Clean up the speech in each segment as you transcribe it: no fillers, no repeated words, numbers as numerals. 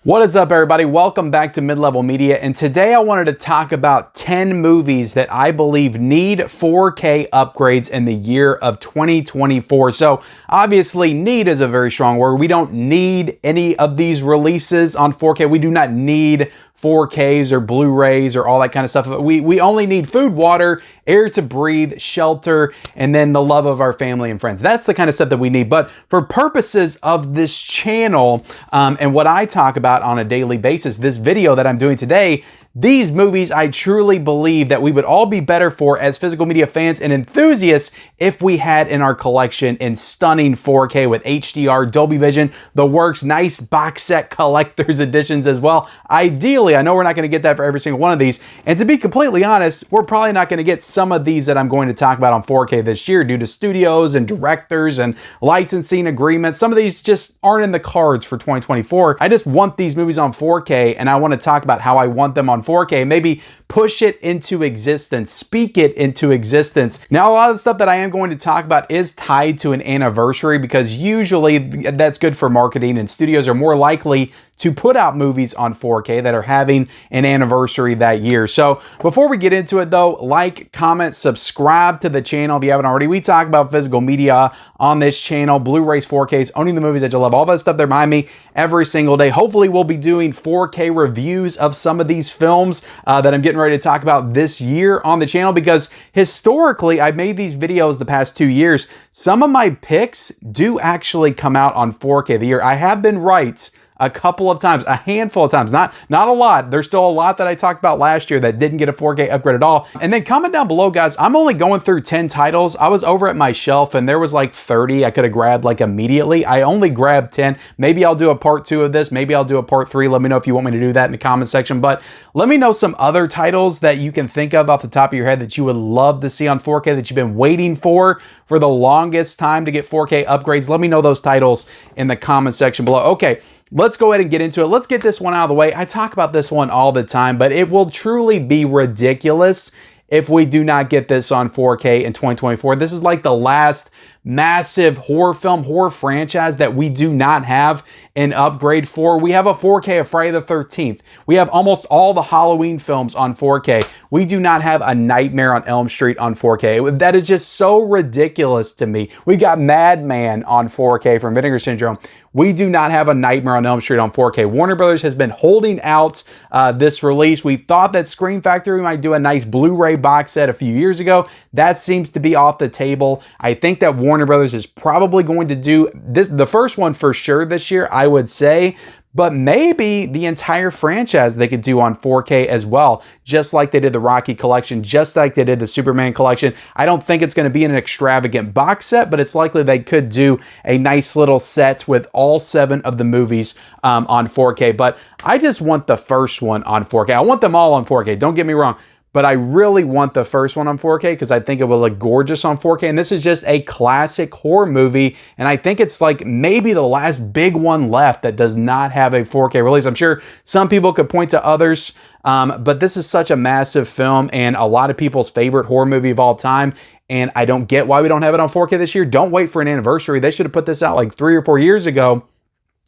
What is up, everybody? Welcome back to Mid-Level Media, and today I wanted to talk about 10 movies that I believe need 4K upgrades in the year of 2024. So obviously need is a very strong word. We don't need any of these releases on 4K. We do not need 4Ks or Blu-rays or all that kind of stuff. We only need food, water, air to breathe, shelter, and then the love of our family and friends. That's the kind of stuff that we need. But for purposes of this channel and what I talk about on a daily basis, this video that I'm doing today, these movies I truly believe that we would all be better for as physical media fans and enthusiasts if we had in our collection in stunning 4K with HDR, Dolby Vision, the works, nice box set collector's editions as well. Ideally, I know we're not going to get that for every single one of these. And to be completely honest, we're probably not going to get some of these that I'm going to talk about on 4K this year due to studios and directors and licensing agreements. Some of these just aren't in the cards for 2024. I just want these movies on 4K, and I want to talk about how I want them on 4K, maybe push it into existence, speak it into existence. Now, a lot of the stuff that I am going to talk about is tied to an anniversary because usually that's good for marketing, and studios are more likely to put out movies on 4K that are having an anniversary that year. So before we get into it though, like, comment, subscribe to the channel if you haven't already. We talk about physical media on this channel, Blu-rays, 4Ks, owning the movies that you love, all that stuff there behind me every single day. Hopefully we'll be doing 4K reviews of some of these films that I'm getting ready to talk about this year on the channel, because historically I've made these videos the past 2 years. Some of my picks do actually come out on 4K the year. I have been right a couple of times, a handful of times, not a lot. There's still a lot that I talked about last year that didn't get a 4K upgrade at all. And then comment down below, guys. I'm only going through 10 titles. I was over at my shelf and there was like 30 I could have grabbed like immediately. I only grabbed 10. Maybe I'll do a part 2 of this. Maybe I'll do a part 3. Let me know if you want me to do that in the comment section. But let me know some other titles that you can think of off the top of your head that you would love to see on 4K that you've been waiting for the longest time to get 4K upgrades. Let me know those titles in the comment section below. Okay. Let's go ahead and get into it. Let's get this one out of the way. I talk about this one all the time, but it will truly be ridiculous if we do not get this on 4K in 2024. This is like the last massive horror film, horror franchise that we do not have an upgrade for. We have a 4K of Friday the 13th. We have almost all the Halloween films on 4K. We do not have a Nightmare on Elm Street on 4K. That is just so ridiculous to me. We got Madman on 4K from Vinegar Syndrome. We do not have a Nightmare on Elm Street on 4K. Warner Brothers has been holding out this release. We thought that Scream Factory might do a nice Blu-ray box set a few years ago. That seems to be off the table. I think that Warner Brothers is probably going to do this, the first one for sure this year, I would say. But maybe the entire franchise they could do on 4K as well, just like they did the Rocky collection, just like they did the Superman collection. I don't think it's going to be an extravagant box set, but it's likely they could do a nice little set with all 7 of the movies on 4K. But I just want the first one on 4K. I want them all on 4K, don't get me wrong. But I really want the first one on 4K because I think it will look gorgeous on 4K. And this is just a classic horror movie. And I think it's like maybe the last big one left that does not have a 4K release. I'm sure some people could point to others, but this is such a massive film and a lot of people's favorite horror movie of all time. And I don't get why we don't have it on 4K this year. Don't wait for an anniversary. They should have put this out like 3 or 4 years ago.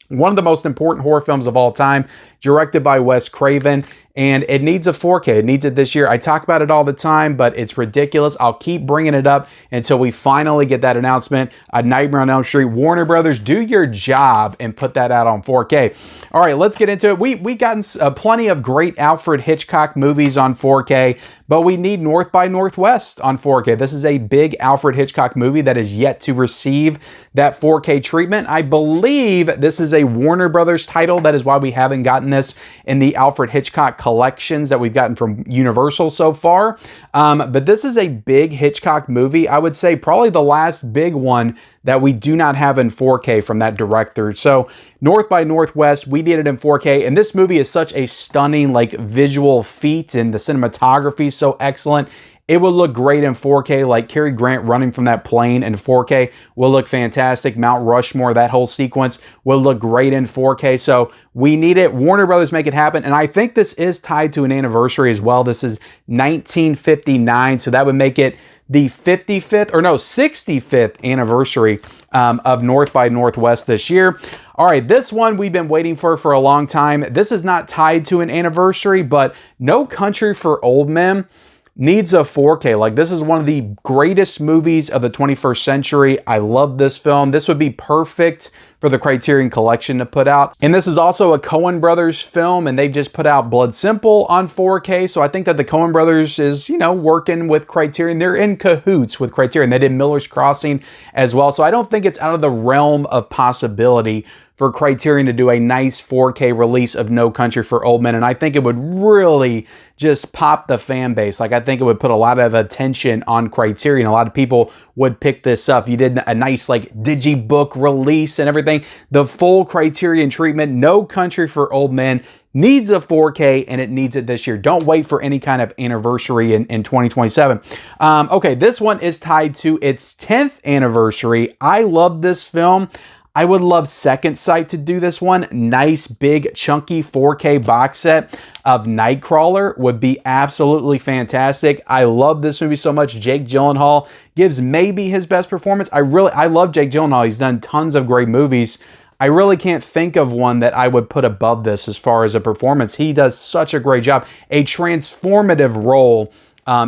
One of the most important horror films of all time, directed by Wes Craven, and it needs a 4K. It needs it this year. I talk about it all the time, but it's ridiculous. I'll keep bringing it up until we finally get that announcement. A Nightmare on Elm Street. Warner Brothers, do your job and put that out on 4K. All right, let's get into it. We gotten plenty of great Alfred Hitchcock movies on 4K, but we need North by Northwest on 4K. This is a big Alfred Hitchcock movie that is yet to receive that 4K treatment. I believe this is a Warner Brothers title. That is why we haven't gotten this in the Alfred Hitchcock collections that we've gotten from Universal so far. But this is a big Hitchcock movie. I would say probably the last big one that we do not have in 4K from that director. So North by Northwest, we need it in 4K. And this movie is such a stunning like visual feat, and the cinematography is so excellent. it would look great in 4K. Like Cary Grant running from that plane in 4K will look fantastic. Mount Rushmore, that whole sequence will look great in 4K. So we need it. Warner Brothers, make it happen. And I think this is tied to an anniversary as well. This is 1959. So that would make it the 65th anniversary of North by Northwest this year. All right, this one we've been waiting for a long time. This is not tied to an anniversary, but No Country for Old Men needs a 4K. Like, this is one of the greatest movies of the 21st century. I love this film. This would be perfect for the Criterion Collection to put out. And this is also a Coen Brothers film, and they just put out Blood Simple on 4K. So I think that the Coen Brothers is, you know, working with Criterion. They're in cahoots with Criterion. They did Miller's Crossing as well. So I don't think it's out of the realm of possibility for Criterion to do a nice 4K release of No Country for Old Men. And I think it would really just pop the fan base. Like, I think it would put a lot of attention on Criterion. A lot of people would pick this up. You did a nice like digibook release and everything. The full Criterion treatment. No Country for Old Men needs a 4K, and it needs it this year. Don't wait for any kind of anniversary in 2027. Okay, this one is tied to its 10th anniversary. I love this film. I would love Second Sight to do this one. Nice, big, chunky 4K box set of Nightcrawler would be absolutely fantastic. I love this movie so much. Jake Gyllenhaal gives maybe his best performance. I love Jake Gyllenhaal. He's done tons of great movies. I really can't think of one that I would put above this as far as a performance. He does such a great job. A transformative role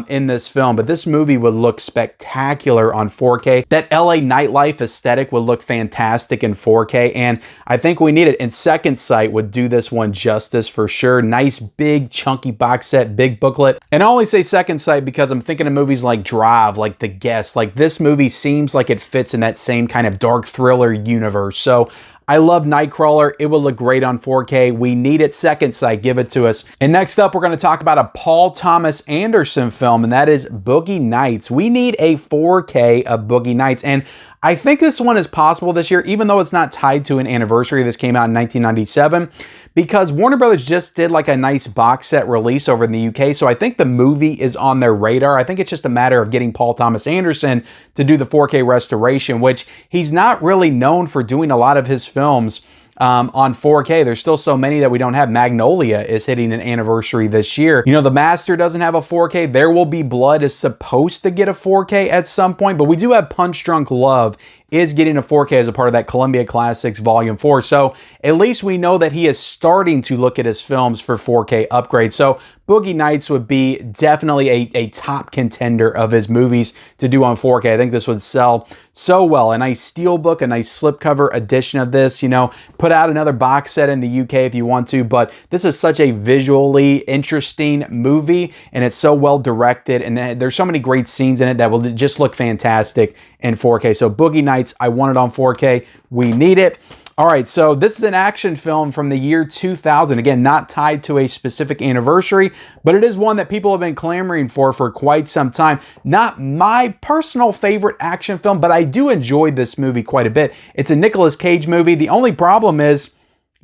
in this film, but this movie would look spectacular on 4K. That LA nightlife aesthetic would look fantastic in 4K, and I think we need it. And Second Sight would do this one justice for sure. Nice, big, chunky box set, big booklet. And I only say Second Sight because I'm thinking of movies like Drive, like The Guest. Like, this movie seems like it fits in that same kind of dark thriller universe. So I love Nightcrawler. It will look great on 4K. We need it. Second Sight, give it to us. And next up, we're going to talk about a Paul Thomas Anderson film, and that is Boogie Nights. We need a 4K of Boogie Nights, and I think this one is possible this year, even though it's not tied to an anniversary. This came out in 1997, because Warner Brothers just did like a nice box set release over in the UK. So I think the movie is on their radar. I think it's just a matter of getting Paul Thomas Anderson to do the 4K restoration, which he's not really known for doing a lot of his films on 4K. There's still so many that we don't have. Magnolia is hitting an anniversary this year. You know, The Master doesn't have a 4K. There Will Be Blood is supposed to get a 4K at some point, but we do have Punch Drunk Love is getting a 4K as a part of that Columbia Classics Volume 4. So at least we know that he is starting to look at his films for 4K upgrades. So Boogie Nights would be definitely a top contender of his movies to do on 4K. I think this would sell so well. A nice steelbook, a nice slipcover edition of this, you know, put out another box set in the UK if you want to, but this is such a visually interesting movie, and it's so well directed, and there's so many great scenes in it that will just look fantastic in 4K. So Boogie Nights, I want it on 4K. We need it. All right, so this is an action film from the year 2000. Again, not tied to a specific anniversary, but it is one that people have been clamoring for quite some time. Not my personal favorite action film, but I do enjoy this movie quite a bit. It's a Nicolas Cage movie. The only problem is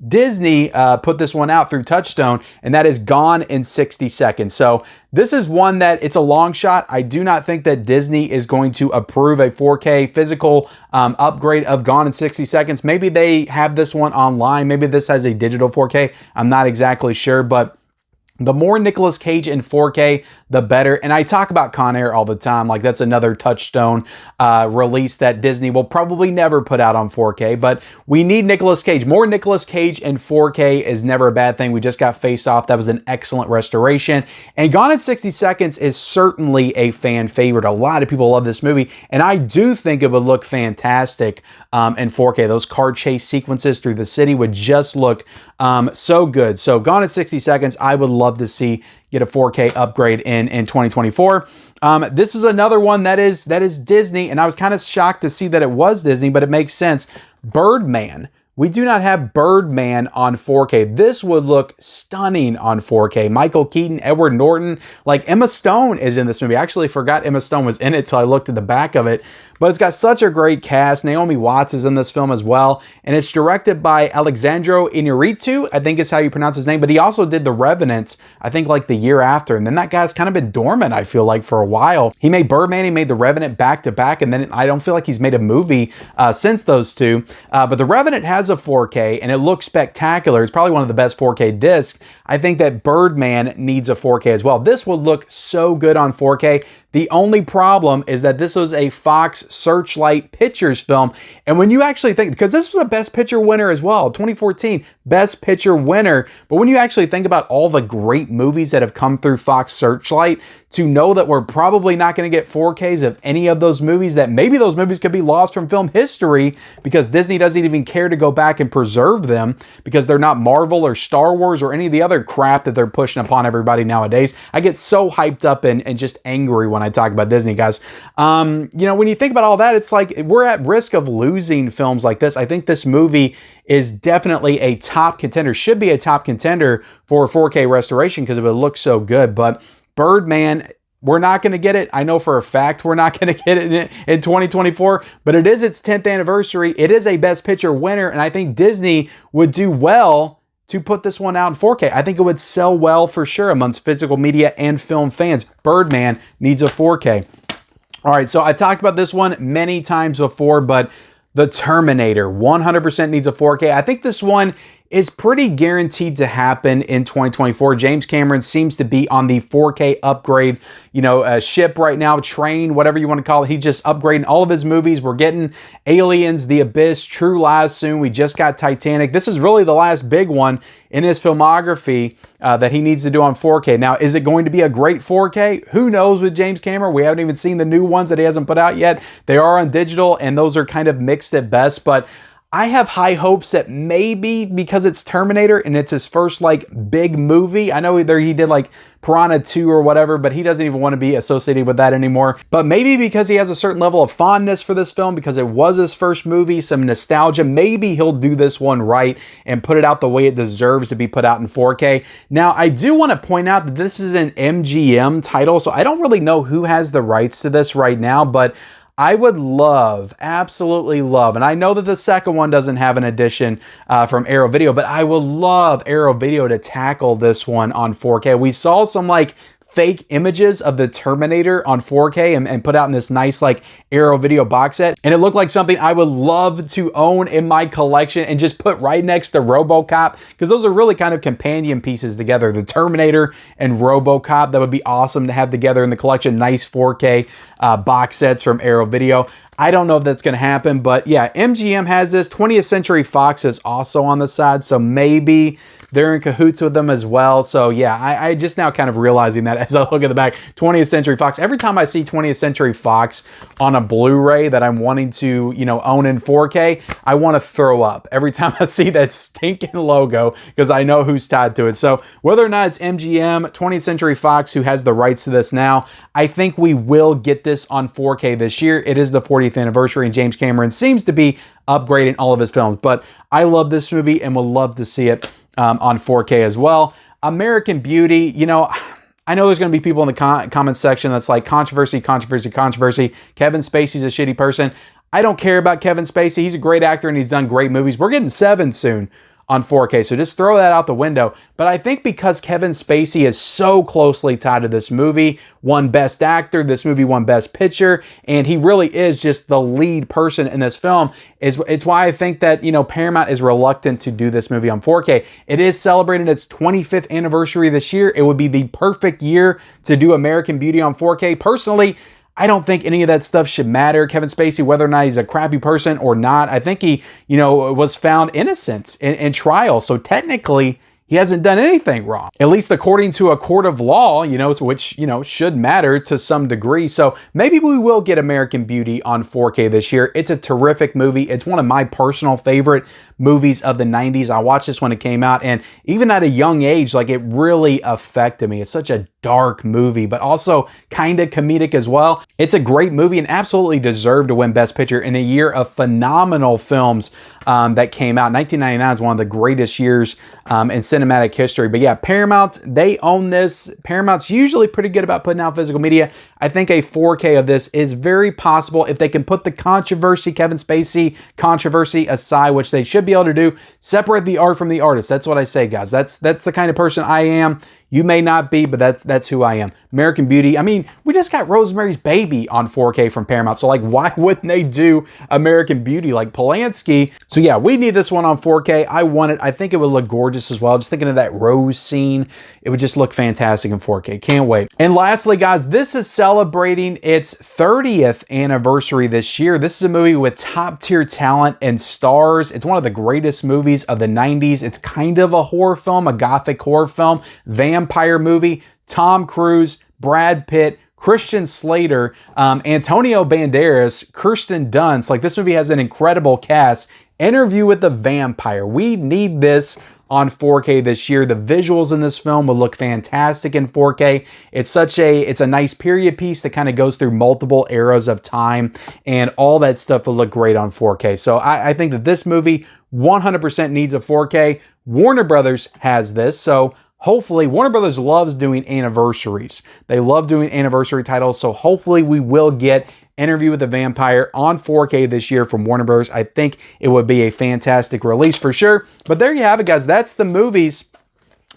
Disney put this one out through Touchstone, and that is Gone in 60 Seconds. So this is one that it's a long shot. I do not think that Disney is going to approve a 4K physical upgrade of Gone in 60 Seconds. Maybe they have this one online. Maybe this has a digital 4K. I'm not exactly sure, but the more Nicolas Cage in 4K, the better. And I talk about Con Air all the time. Like, that's another Touchstone release that Disney will probably never put out on 4K. But we need Nicolas Cage. More Nicolas Cage in 4K is never a bad thing. We just got Face Off. That was an excellent restoration. And Gone in 60 Seconds is certainly a fan favorite. A lot of people love this movie. And I do think it would look fantastic in 4K. Those car chase sequences through the city would just look so good. So Gone in 60 Seconds, I would love to see get a 4K upgrade in 2024. This is another one that is Disney, and I was kind of shocked to see that it was Disney, but it makes sense. Birdman we do not have Birdman on 4K. This would look stunning on 4K. Michael Keaton, Edward Norton, like Emma Stone is in this movie. I actually forgot Emma Stone was in it till I looked at the back of it. But it's got such a great cast. Naomi Watts is in this film as well. And it's directed by Alexandro Inarritu, I think is how you pronounce his name. But he also did The Revenant, I think like the year after. And then that guy's kind of been dormant, I feel like, for a while. He made Birdman, he made The Revenant back to back. And then I don't feel like he's made a movie since those two. But The Revenant has a 4K and it looks spectacular. It's probably one of the best 4K discs. I think that Birdman needs a 4K as well. This would look so good on 4K. The only problem is that this was a Fox Searchlight Pictures film. And when you actually think, because this was a Best Picture winner as well, 2014 Best Picture winner. But when you actually think about all the great movies that have come through Fox Searchlight, to know that we're probably not going to get 4Ks of any of those movies, that maybe those movies could be lost from film history because Disney doesn't even care to go back and preserve them because they're not Marvel or Star Wars or any of the other crap that they're pushing upon everybody nowadays. I get so hyped up and just angry when I talk about Disney, guys. You know, when you think about all that, it's like we're at risk of losing films like this. I think this movie is definitely a top contender, should be a top contender for 4K restoration because it would look so good. But Birdman, we're not going to get it. I know for a fact we're not going to get it in 2024, but it is its 10th anniversary. It is a Best Picture winner, and I think Disney would do well to put this one out in 4K. I think it would sell well for sure amongst physical media and film fans. Birdman needs a 4K. All right, so I talked about this one many times before, but the Terminator 100% needs a 4K. I think this one is pretty guaranteed to happen in 2024. James Cameron seems to be on the 4K upgrade, ship right now, train, whatever you want to call it. He's just upgrading all of his movies. We're getting Aliens, The Abyss, True Lies soon. We just got Titanic. This is really the last big one in his filmography that he needs to do on 4K. Now, is it going to be a great 4K? Who knows with James Cameron? We haven't even seen the new ones that he hasn't put out yet. They are on digital, and those are kind of mixed at best, but I have high hopes that maybe because it's Terminator and it's his first big movie. I know either he did Piranha 2 or whatever, but he doesn't even want to be associated with that anymore. But maybe because he has a certain level of fondness for this film, because it was his first movie, some nostalgia, maybe he'll do this one right and put it out the way it deserves to be put out in 4K. Now, I do want to point out that this is an MGM title, so I don't really know who has the rights to this right now, but I would love, absolutely love, and I know that the second one doesn't have an edition from Arrow Video, but I would love Arrow Video to tackle this one on 4K. We saw some fake images of the Terminator on 4K and put out in this nice Arrow Video box set, and it looked like something I would love to own in my collection and just put right next to RoboCop, because those are really kind of companion pieces together. The Terminator and RoboCop, that would be awesome to have together in the collection. Nice 4K box sets from Arrow Video. I don't know if that's going to happen, but yeah, MGM has this. 20th Century Fox is also on the side, so maybe they're in cahoots with them as well. So yeah, I just now kind of realizing that as I look at the back. 20th Century Fox. Every time I see 20th Century Fox on a Blu-ray that I'm wanting to, own in 4K, I want to throw up every time I see that stinking logo because I know who's tied to it. So whether or not it's MGM, 20th Century Fox, who has the rights to this now, I think we will get this on 4K this year. It is the 40th anniversary, and James Cameron seems to be upgrading all of his films. But I love this movie and would love to see it on 4K as well. American Beauty, I know there's going to be people in the comments section that's like controversy, controversy, controversy. Kevin Spacey's a shitty person. I don't care about Kevin Spacey. He's a great actor and he's done great movies. We're getting Seven soon on 4K, so just throw that out the window. But I think because Kevin Spacey is so closely tied to this movie, won Best Actor, this movie won Best Picture, and he really is just the lead person in this film, it's why I think that, Paramount is reluctant to do this movie on 4K. It is celebrating its 25th anniversary this year. It would be the perfect year to do American Beauty on 4K. Personally, I don't think any of that stuff should matter. Kevin Spacey, whether or not he's a crappy person or not, I think he, was found innocent in trial. So technically, he hasn't done anything wrong, at least according to a court of law, which, should matter to some degree. So maybe we will get American Beauty on 4K this year. It's a terrific movie. It's one of my personal favorite movies of the 90s. I watched this when it came out, and even at a young age, like, it really affected me. It's such a dark movie, but also kind of comedic as well. It's a great movie and absolutely deserved to win Best Picture in a year of phenomenal films that came out. 1999 is one of the greatest years in cinematic history. But yeah, Paramount, they own this. Paramount's usually pretty good about putting out physical media. I think a 4K of this is very possible if they can put the controversy, Kevin Spacey controversy aside, which they should be able to do. Separate the art from the artist. That's what I say, guys. That's the kind of person I am. You may not be, but that's who I am. American Beauty. I mean, we just got Rosemary's Baby on 4K from Paramount. So, like, why wouldn't they do American Beauty like Polanski? So yeah, we need this one on 4K. I want it. I think it would look gorgeous as well. Just thinking of that rose scene. It would just look fantastic in 4K. Can't wait. And lastly, guys, this is celebrating its 30th anniversary this year. This is a movie with top tier talent and stars. It's one of the greatest movies of the 90s. It's kind of a horror film, a gothic horror film, vampire movie. Tom Cruise, Brad Pitt, Christian Slater, Antonio Banderas, Kirsten Dunst. Like, this movie has an incredible cast. Interview with the Vampire. We need this on 4K this year. The visuals in this film will look fantastic in 4K. It's a nice period piece that kind of goes through multiple eras of time, and all that stuff will look great on 4K. So I think that this movie 100% needs a 4K. Warner Brothers has this, so hopefully, Warner Brothers loves doing anniversaries. They love doing anniversary titles, so hopefully we will get Interview with the Vampire on 4K this year from Warner Brothers. I think it would be a fantastic release for sure. But there you have it, guys. That's the movies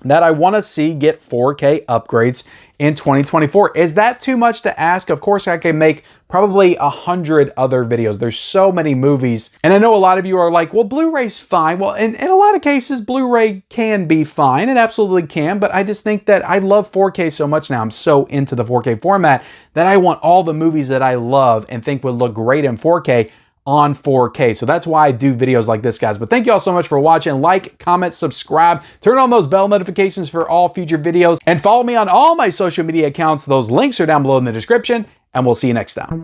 that I want to see get 4K upgrades in 2024. Is that too much to ask? Of course, I can make probably 100 other videos. There's so many movies. And I know a lot of you are like, well, Blu-ray's fine. Well, in a lot of cases, Blu-ray can be fine. It absolutely can. But I just think that I love 4K so much now. I'm so into the 4K format that I want all the movies that I love and think would look great in 4K on 4K. So that's why I do videos like this, guys. But thank you all so much for watching. Like, comment, subscribe, turn on those bell notifications for all future videos, and follow me on all my social media accounts. Those links are down below in the description, and we'll see you next time.